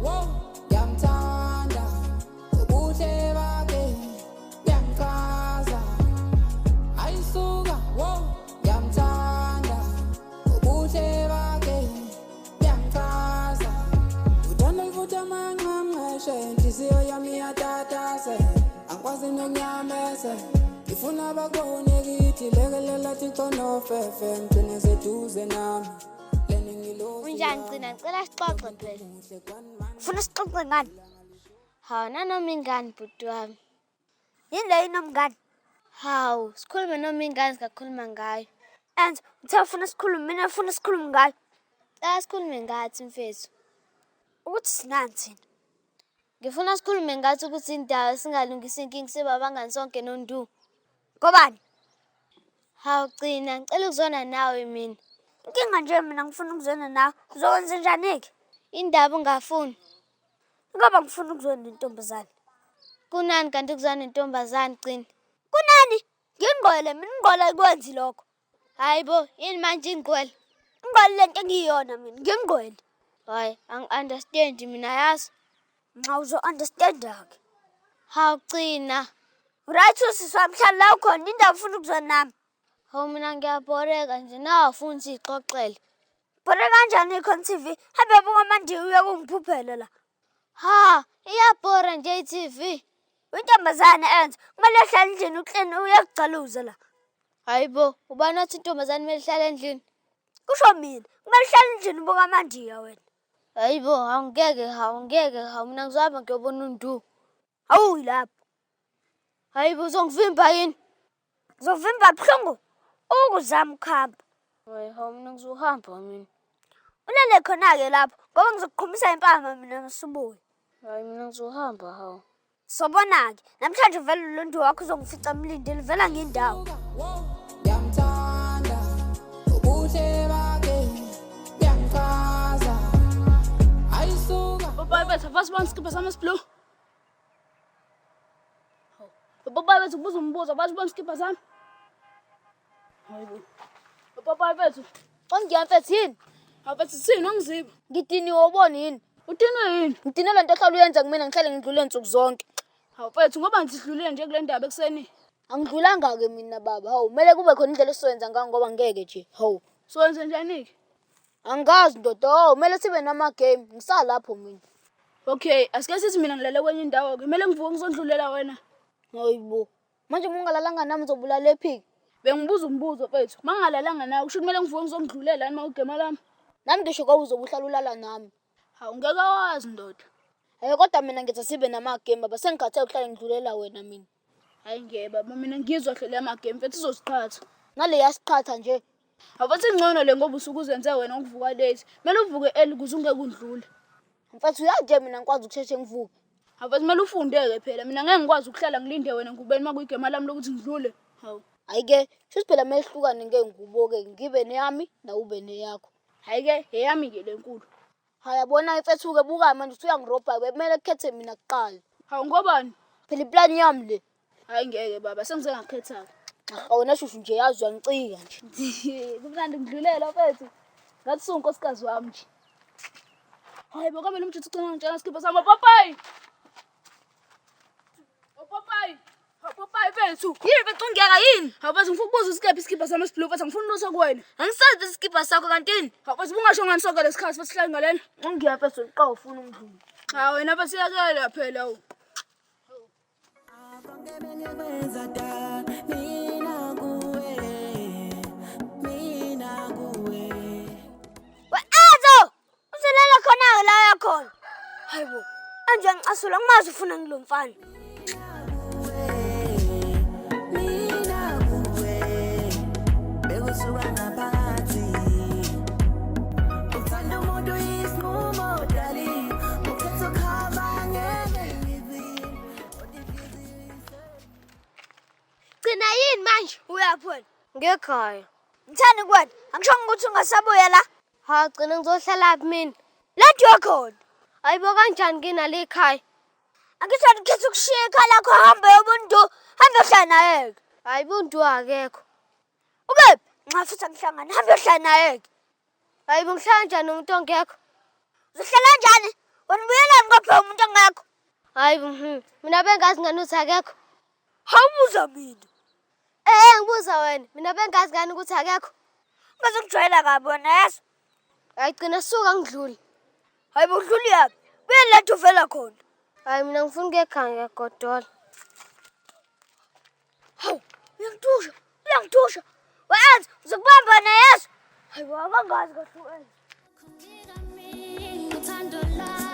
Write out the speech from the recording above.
Ngiyamthanda ubuhle bakhe buyangichaza ayisuka ngiyamthanda ubuhle bakhe buyangichaza uthanda mfutha amanqamqeshe inhliziyo yami iyatatase angikwazi nokunyamese ngifuna bakubone kithi lekelela Thixo nofefe ngigcine seduze nami Unjani Gcina ngicela sixoxe phela. Ufuna sixoxe ngani? Hawu nanoma ingane bhuti wami. Yini le inomngane? Hawu sikhulume noma ingane singakhuluma ngayo. And uthe ufuna sikhulume mina ufuna sikhulume ngayo. Sikhulume ngathi mfethu. Ukuthi sinani thina? Ngifuna sikhulume ngathi ukuthi indawo singalungisa inkingi sebabangani sonke nondu. Ngobani? Hawu Gcina ngicela ukuzona nawe mina. Inkinga nje mina ngifuna ukuzona nawe. Uzokwenza njani-ke? Indaba ungafuni. Ngoba ngifuna ukuzona nentombazane. Kunani kanti ukuzona nentombazane Gcina? Kunani? Ngingqole mina ingqole ikwenzi lokho. Hayibo, yini manje ingqwele? Ingqole lento engiyona mina ngingqole. Hayi, angi-understand mina yazi. Nxa uzo-understand-ke. Hawu Gcina. Right usiswa mhlala la ukhona indaba ufuna ukuzona nami. Hawu mina ngiyabhoreka nje nawe ufuna sixoxele. Bhore kanjani ikhona TV? Habe buka manje uye kungiphuphela la. Ha, iyabhora nje i-TV. Intombazane enze kumele ehlale endlini uklini uyagcaluza la. Hayibo, ubani wathi intombazane kumele ihlale endlini? Kusho mina, kumele ehlale endlini ubuka manje wena. Hayibo, awungeke, mina ngizohamba ngiyobona undu. Hawu lapho. Hayibo, uzongivimba yini? Uzovimba buhlungu ukuzama ukuhamba. Hawu mina ngizohamba mina. Ulele khona-ke lapho ngoba ngizokuqhumisa impama mina ngisubuye. Hayi mina ngizohamba hawu. Sobona-ke namhlanje vele uluntu wakho uzongifica mlindile vela ngindawo. Ngiyamthanda ubuhle bakhe buyangichaza ayisuka Baba bethu basibona isikipha sami esiblu. Baba bethu kubuza umbuzo basibona isikipha sami. Hayibo. Baba bethu, Ongiyamfethu yini? awubethi sini ongiziba? Ngidiniwe ubone yini? Udinwe yini? Ngidinelwe into ohlala uyenza kumina ngihlale ngidlule insuku zonke. Awubethu ngoba ngisidlulile nje kule ndaba ekuseni. Angidlulanga-ke mina baba. Hawu, kumele kube khona indlela esizoyenza ngayo ngoba ngeke nje. Hawu. Sowenze njani-ke? Angazi ndoda. Hawu, kumele sibe nama-game. Ngisalapho mina. Okay, asike sithi mina ngilale kwenye indawo-ke. Kumele ngivuke ngizondlulela wena. Hayibo. Manje uma ungalalanga nami uzobulala ephiki. Bengibuza umbuzo bethu. Uma ngingalalanga nawe kusho kumele ngivuke ngizondlulela yini uma ugema lami? Nami ngisho kwawe uzobuhlala ulala nami. Hawu ngeke wazi ndoda. Kodwa mina ngithi sibe nama-game baba. Sengikhathele ukuhlala ngidlulela wena mina. Hayi ngeke baba mina ngizwa hle le magame mfethu izosiqhatha. Nale yasiqhatha nje. Awubethi ngcono le ngoba usuke uzenze wena ukuvuka late. Kumele uvuke early ukuze ungeke undlule. Mfethu uyaje mina ngikwazi ukusheshe ngivuke. Awubethi kumele ufundeke phela. Mina ngeke ngikwazi ukuhlala ngilinde wena ngubeni uma kuyigema lami lokuthi ngidlule. Hawu. Hayi-ke, shuthi phela kumele sihlukane ngey'ngubo-ke. Ngibe neyami nawe ube neyakho. Hayi-ke, eyami-ke le nkulu. Hayi yabona mfethu-ke buka manje usuyangirobha-ke. Kumele kukhethe mina kuqala. Hawu ngobani? Phela iplani yami le. Hayi ngeke baba, sengize ngakhetha-ke. Wena shushu nje yazi uyangicika nje. Kumnandi ngidlulela mfethu. Ngathi sunkosikazi wami nje. Hayi bokabe lo mjuthu ucina ngitshela isikipha sami Popayi. Popayi. Popayi mfethu. Yini becungeka yini? Awubethi ngifuna ukubuza isikipha sami esiblu mfethu ngifuna ubuso kuwena. Angisazi isikipha sakho kantini. Awubethi bungasho ngani sonke lesikhathi futhi sihlale ngalena. Ngiyaphetha uqawu ufuna umdlulu. Hawu wena bese yakela phela awu. We-Azo! Uselele khona-ke la yakhona. Hayibo, anje ngicasula ngimazi ufuna ngilo mfana. Gcina yini manje uyaphona? Ngekhaya. Ngithani kwena? Angisho ukuthi ungasabuya la. Ha, Gcina ngizohlalaphi mina? Lapho yakhona. Hayibo kanjani kinale ekhaya? Angithandi ukhetha ukushiya ekhaya lakho hambe yobuntu. Hambe uhlala naye-ke. Hayibo untu akekho. Ukephi? Nxa futhi angihlangana hambe uhlala naye-ke. Hayibo ngihlala njani umuntu ongekho? Uzohlala njani? Wena ubuyela Hayi mina bengazi ngani ukuthi akekho. Hawubuza mina. Ngibuza wena. Mina bengazi ngani ukuthi akekho. Ngaze kujwayela kabi wena yazi. Ayigcina suka ngidlule. Hayi bo udluli yaphi? Uyaletha uvela khona. Hayi mina ngifuna ukuyekhaya ngiyagodola. Hawu, uyangitusha. Wayazi uzokubamba wena yazi. Hayi bo akangazi kahle wena. Uthando lami